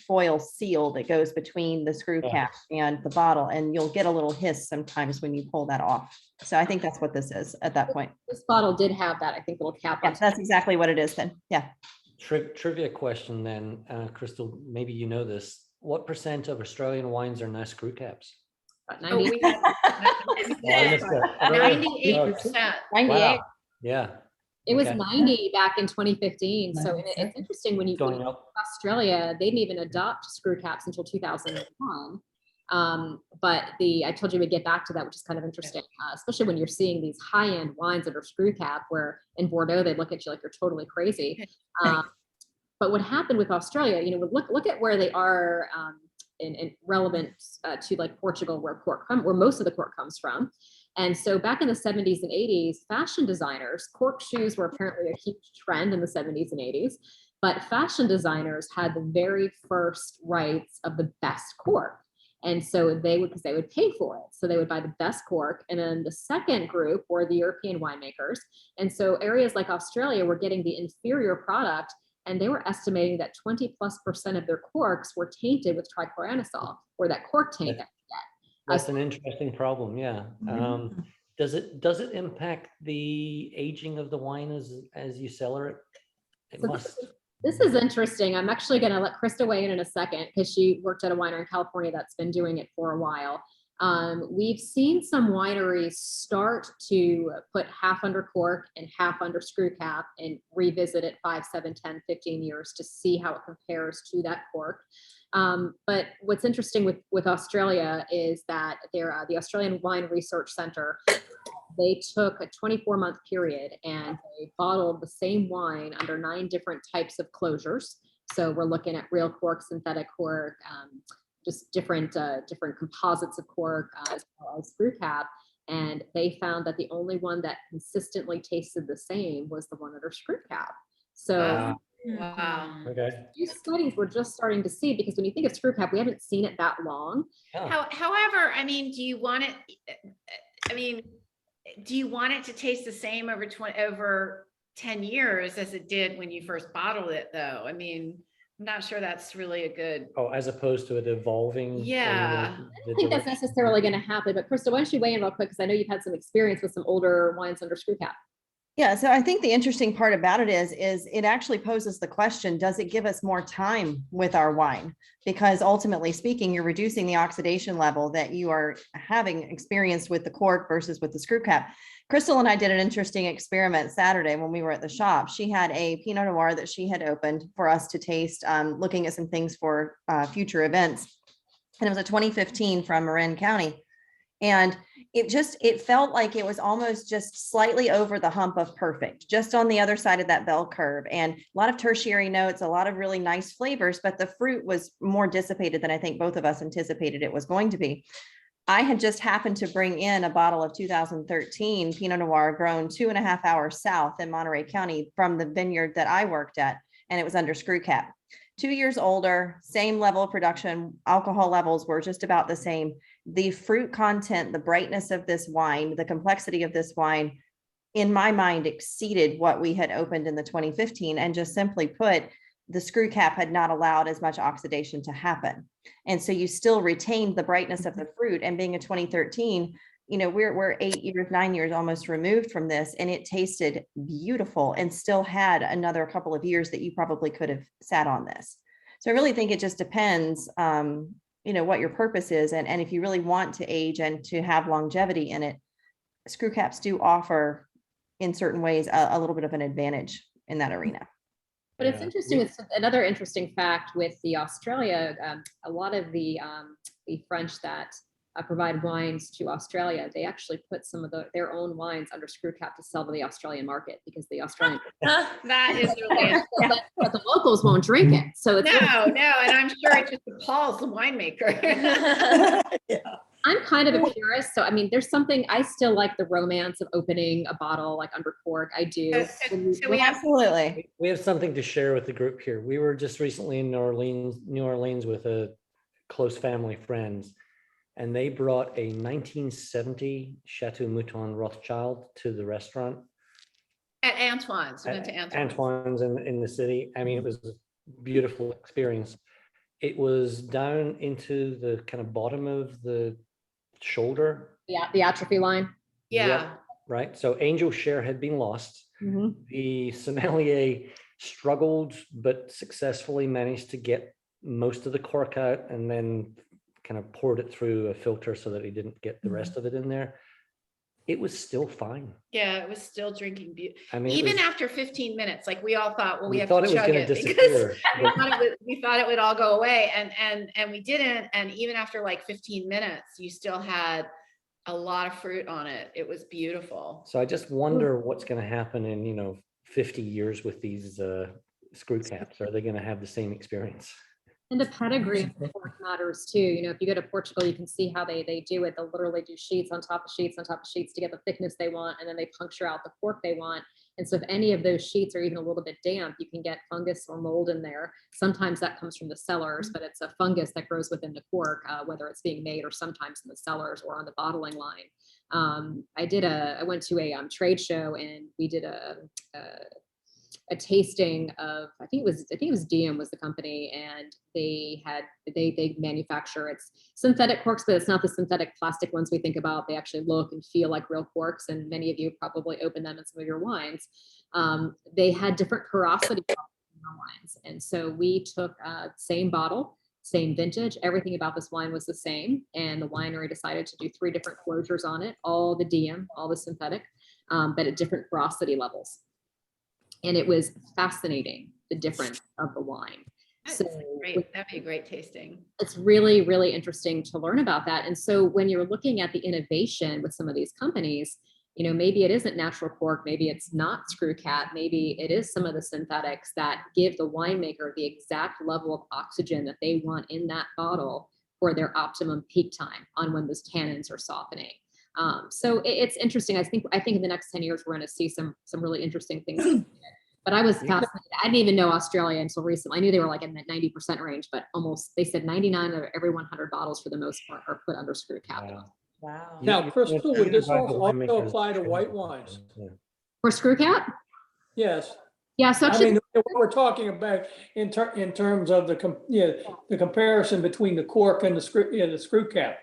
foil seal that goes between the screw cap and the bottle. And you'll get a little hiss sometimes when you pull that off. So I think that's what this is at that point. This bottle did have that, I think, little cap. Yeah, that's exactly what it is then. Yeah. Trivia question then, Crystal, maybe you know this. What % of Australian wines are nice screw caps? 98%. 98%. 98. Wow. Yeah. It was 90 back in 2015. So it's interesting when you go to Australia, they didn't even adopt screw caps until 2001. But I told you we'd get back to that, which is kind of interesting, especially when you're seeing these high-end wines under screw cap, where in Bordeaux, they look at you like you're totally crazy. But what happened with Australia, look at where they are in relevant to like Portugal, where most of the cork comes from. And so back in the 70s and 80s, fashion designers, cork shoes were apparently a huge trend in the 70s and 80s, but fashion designers had the very first rights of the best cork. And so they would pay for it. So they would buy the best cork. And then the second group were the European winemakers. And so areas like Australia were getting the inferior product, and they were estimating that 20+% of their corks were tainted with trichloranisol, or that cork taint. That's an interesting problem. Yeah. Does it impact the aging of the wine as you cellar it? It must. This is interesting. I'm actually going to let Krista weigh in a second, because she worked at a winery in California that's been doing it for a while. We've seen some wineries start to put half under cork and half under screw cap and revisit it 5, 7, 10, 15 years to see how it compares to that cork. But what's interesting with Australia is that the Australian Wine Research Center, they took a 24-month period and they bottled the same wine under 9 different types of closures. So we're looking at real cork, synthetic cork, just different composites of cork, as well as screw cap. And they found that the only one that consistently tasted the same was the one under screw cap. So wow. Okay. These studies we're just starting to see, because when you think of screw cap, we haven't seen it that long. However, do you want it to taste the same over 10 years as it did when you first bottled it, though? I'm not sure that's really a good. Oh, as opposed to it evolving. Yeah. I don't think that's necessarily going to happen, but Krista, why don't you weigh in real quick? Because I know you've had some experience with some older wines under screw cap. Yeah, so I think the interesting part about it is it actually poses the question, does it give us more time with our wine? Because ultimately speaking, you're reducing the oxidation level that you are having experienced with the cork versus with the screw cap. Crystal and I did an interesting experiment Saturday when we were at the shop. She had a Pinot Noir that she had opened for us to taste, looking at some things for future events. And it was a 2015 from Marin County. And it felt like it was almost just slightly over the hump of perfect, just on the other side of that bell curve. And a lot of tertiary notes, a lot of really nice flavors, but the fruit was more dissipated than I think both of us anticipated it was going to be. I had just happened to bring in a bottle of 2013 Pinot Noir grown 2.5 hours south in Monterey County from the vineyard that I worked at, and it was under screw cap. 2 years older, same level of production, alcohol levels were just about the same. The fruit content, the brightness of this wine, the complexity of this wine, in my mind, exceeded what we had opened in the 2015. And just simply put, the screw cap had not allowed as much oxidation to happen. And so you still retained the brightness of the fruit. And being a 2013, you know, we're 8 years, 9 years almost removed from this, and it tasted beautiful and still had another couple of years that you probably could have sat on this. So I really think it just depends, you know, what your purpose is. And if you really want to age and to have longevity in it, screw caps do offer in certain ways a little bit of an advantage in that arena. But it's interesting. It's another interesting fact with the Australia. A lot of the French that provide wines to Australia, they actually put some of their own wines under screw cap to sell to the Australian market, because the Australian That is really but the locals won't drink it. So it's no, and I'm sure it just appalls the winemaker. I'm kind of a purist, so I mean, there's something I still like the romance of opening a bottle like under cork. I do. So we have Absolutely. We have something to share with the group here. We were just recently in New Orleans with a close family friends, and they brought a 1970 Chateau Mouton Rothschild to the restaurant. at Antoine's. We went to Antoine's in the city. I mean, it was a beautiful experience. It was down into the kind of bottom of the shoulder. Yeah, the atrophy line. Yeah. Yep, right. So Angel Share had been lost. Mm-hmm. The sommelier struggled, but successfully managed to get most of the cork out, and then kind of poured it through a filter so that he didn't get the rest of it in there. It was still fine. Yeah, it was still drinking. I mean, even after 15 minutes, like we all thought, well, we have thought to it was chug gonna it disappear, because we thought it would all go away, and we didn't. And even after like 15 minutes, you still had a lot of fruit on it. It was beautiful. So I just wonder what's going to happen in 50 years with these screw caps. Are they going to have the same experience? And the pedigree of the cork matters too. If you go to Portugal, you can see how they do it. They'll literally do sheets on top of sheets on top of sheets to get the thickness they want, and then they puncture out the cork they want. And so if any of those sheets are even a little bit damp, you can get fungus or mold in there. Sometimes that comes from the cellars, but it's a fungus that grows within the cork, whether it's being made or sometimes in the cellars or on the bottling line. I went to a trade show, and we did a tasting of, I think it was Diem was the company, and they manufacture, it's synthetic corks, but it's not the synthetic plastic ones we think about. They actually look and feel like real corks, and many of you probably open them in some of your wines. They had different porosity in our wines, and so we took same bottle, same vintage, everything about this wine was the same, and the winery decided to do 3 different closures on it, all the Diem, all the synthetic, but at different porosity levels. And it was fascinating, the difference of the wine. So great. That'd be a great tasting. It's really, really interesting to learn about that. And so when you're looking at the innovation with some of these companies, maybe it isn't natural cork, maybe it's not screw cap, maybe it is some of the synthetics that give the winemaker the exact level of oxygen that they want in that bottle for their optimum peak time on when those tannins are softening. So it's interesting. I think in the next 10 years, we're going to see some really interesting things. But I was fascinated. I didn't even know Australia until recently. I knew they were like in that 90% range, but they said 99 of every 100 bottles for the most part are put under screw cap. Wow. Now, Crystal, would this also apply to white wines? For screw cap? Yes. Yeah, so I actually, mean, what we're talking about in terms of the comparison between the cork and the screw cap.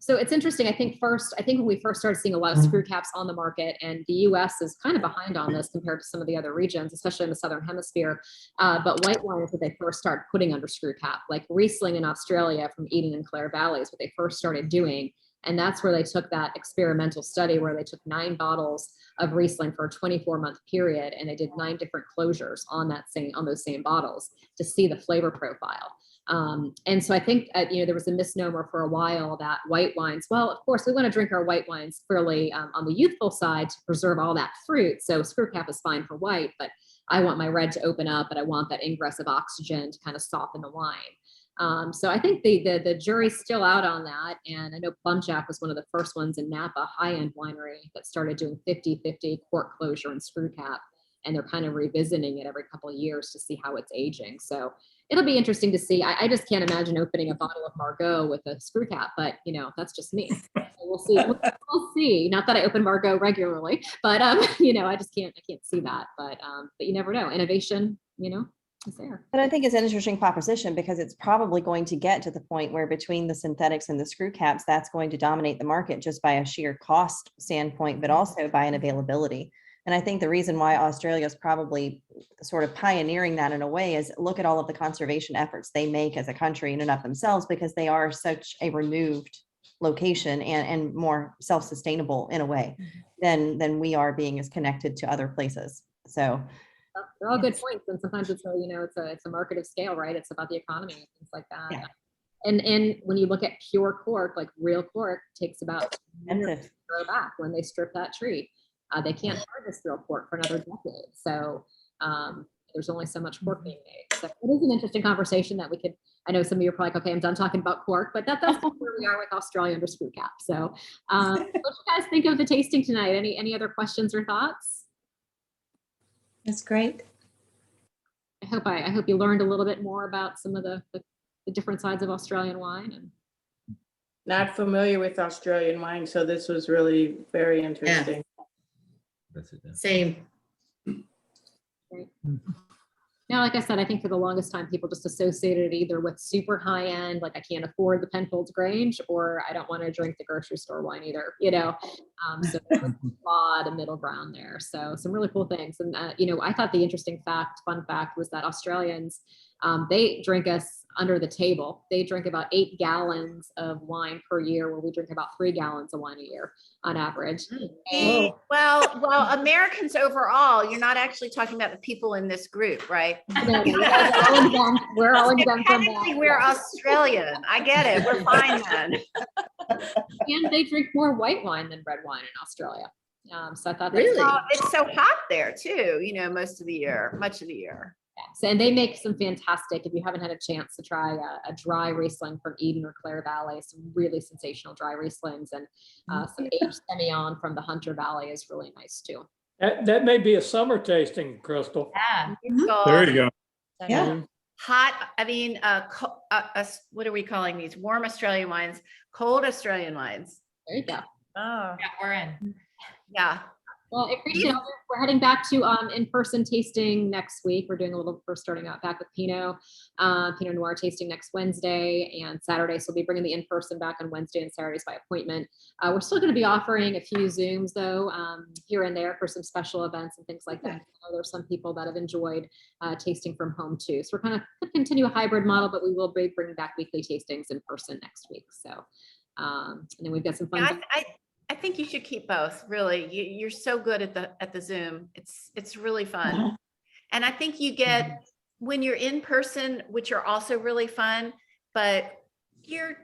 so it's interesting. I think when we first started seeing a lot of screw caps on the market, and the US is kind of behind on this compared to some of the other regions, especially in the Southern Hemisphere. But white wine is what they first started putting under screw cap, like Riesling in Australia from Eden and Clare Valley is what they first started doing. And that's where they took that experimental study where they took 9 bottles of Riesling for a 24-month period, and they did 9 different closures on those same bottles to see the flavor profile. And so I think, there was a misnomer for a while that white wines, well, of course, we want to drink our white wines fairly on the youthful side to preserve all that fruit. So screw cap is fine for white, but I want my red to open up and I want that ingress of oxygen to kind of soften the wine. So I think the jury's still out on that. And I know Plumjack was one of the first ones in Napa, high-end winery, that started doing 50-50 cork closure and screw cap. And they're kind of revisiting it every couple of years to see how it's aging. So it'll be interesting to see. I just can't imagine opening a bottle of Margaux with a screw cap, but that's just me. So we'll see. We'll see. Not that I open Margaux regularly, but I just can't see that. But you never know. Innovation, is there. But I think it's an interesting proposition because it's probably going to get to the point where between the synthetics and the screw caps, that's going to dominate the market just by a sheer cost standpoint, but also by an availability. And I think the reason why Australia is probably sort of pioneering that in a way is look at all of the conservation efforts they make as a country in and of themselves, because they are such a removed location and more self-sustainable in a way than we are being as connected to other places. So they're all good points. And sometimes it's a market of scale, right? It's about the economy and things like that. Yeah. And when you look at pure cork, like real cork, takes about 2 years to grow back when they strip that tree. They can't harvest real cork for another decade. So there's only so much cork being made. So it is an interesting conversation that I know some of you are probably like, okay, I'm done talking about cork, but that's where we are with Australia under screw cap. So what do you guys think of the tasting tonight? Any other questions or thoughts? That's great. I hope you learned a little bit more about some of the different sides of Australian wine. And not familiar with Australian wine, so this was really very interesting. Yeah. That's it. Same. Great. Now, like I said, I think for the longest time, people just associated it either with super high end, like I can't afford the Penfolds Grange, or I don't want to drink the grocery store wine either, so there's a lot of middle ground there. So some really cool things. And, I thought the interesting fun fact was that Australians, they drink us under the table. They drink about 8 gallons of wine per year, where we drink about 3 gallons of wine a year on average. Well, Americans overall, you're not actually talking about the people in this group, right? We're all exempt from that. We're Australian. I get it. We're fine then. And they drink more white wine than red wine in Australia. So I thought it's so hot there too, much of the year. Yes, and they make some fantastic, if you haven't had a chance to try a dry Riesling from Eden or Clare Valley, some really sensational dry Rieslings, and some aged Semillon from the Hunter Valley is really nice too. That may be a summer tasting, Crystal. Yeah. There you go. Yeah. Hot, what are we calling these? Warm Australian wines, cold Australian wines. There you go. Oh, yeah, we're in. Yeah. Well, I appreciate it. We're heading back to in-person tasting next week. We're starting out back with Pinot Noir tasting next Wednesday and Saturday. So we'll be bringing the in-person back on Wednesday and Saturdays by appointment. We're still going to be offering a few Zooms though, here and there for some special events and things like that. There's some people that have enjoyed tasting from home too. So we're kind of continue a hybrid model, but we will be bringing back weekly tastings in person next week. So, and then we've got some fun. I think you should keep both. Really, you're so good at the Zoom. It's really fun, and I think you get when you're in person, which are also really fun. But you're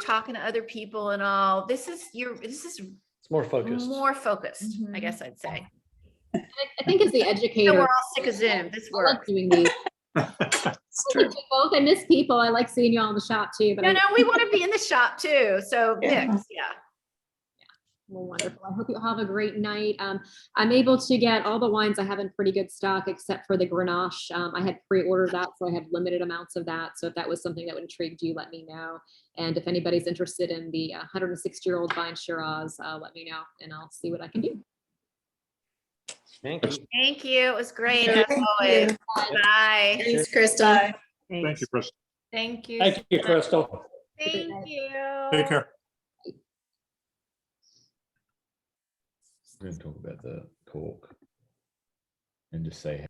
talking to other people and all. This is it's more focused. More focused, I guess I'd say. I think as the educator, we're all sick of Zoom. This works. I like doing these. Both. I miss people. I like seeing you all in the shop too. But we want to be in the shop too. So mix, Well, wonderful. I hope you have a great night. I'm able to get all the wines I have in pretty good stock, except for the Grenache. I had pre-ordered that, so I have limited amounts of that. So if that was something that would intrigue you, let me know. And if anybody's interested in the 160-year-old vine Shiraz, let me know, and I'll see what I can do. Thank you. Thank you. It was great. Thank As you. always. Bye. Thanks, Crystal. Thank you, Chris. Thank you. Thank you, Crystal. Thank you. Take care. We're going to talk about the cork and just say